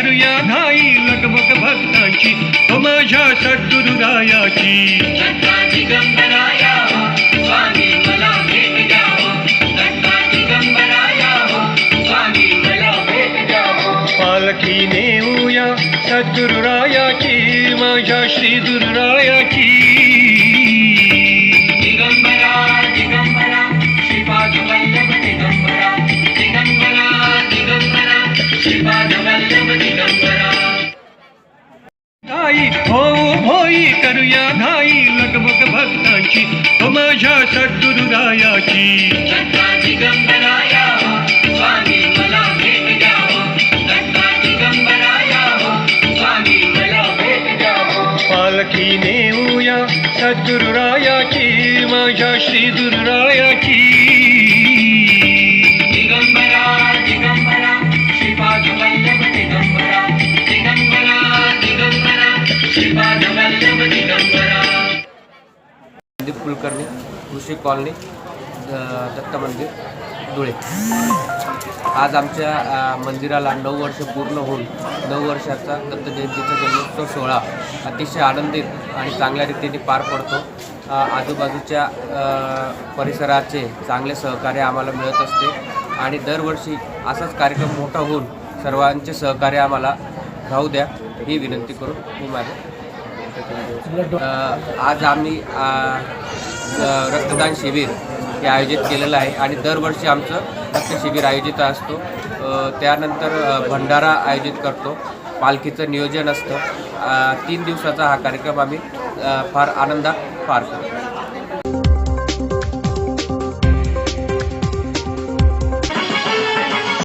करूया घाई लगबग भक्तांची तो माझ्या सद्गुरुरायाची दत्ता दिगंबराया स्वामी मला भेट द्यावं दत्ता दिगंबराया स्वामी मला भेट द्यावं पालखी नेऊया सद्गुरुरायाची माझ्या श्री गुरुरायाची दिगंबरा दिगंबरा श्रीपाद वल्लभ दिगंबरा दिगंबरा दिगंबरा श्रीपाद वल्लभ दिगंबरा घाई होऊ होई करूया घाई लगबग भक्तांची तो माझ्या सद्गुरुरायाची दत्ता दिगंबराया स्वामी मला भेट द्यावं दत्ता दिगंबराया स्वामी मला भेट द्यावं पालखी नेऊया सद्गुरुरायाची माझ्या श्री गुरुरायाची दिगंबरा दिगंबरा श्रीपाद वल्लभ दिगंबरा दिगंबरा दिगंबरा श्रीपाद वल्लभ दिगंबरा संदीप कुलकर्णी कृषी कॉलनी दत्त मंदिर धुळे। आज आमच्या मंदिराला 9 वर्ष पूर्ण होऊन 9 वर्षाचा दत्त जयंतीचा जन्मोत्सव सोहळा अतिशय आनंदित आणि चांगल्या रीतीने पार पडतो। आजूबाजूच्या परिसराचे चांगले सहकार्य आम्हाला मिळत असते आणि दरवर्षी असाच कार्यक्रम मोठा होऊन सर्वांचे सहकार्य आम्हाला राहू द्या ही विनंती करून मी माझं आज आम्ही रक्तदान शिबिर हे आयोजित केलेलं आहे आणि दरवर्षी आमचं रक्त शिबिर आयोजित असतो। त्यानंतर भंडारा आयोजित करतो, पालखीचं नियोजन असतं। 3 दिवसाचा हा कार्यक्रम आम्ही फार आनंदात पार करतो।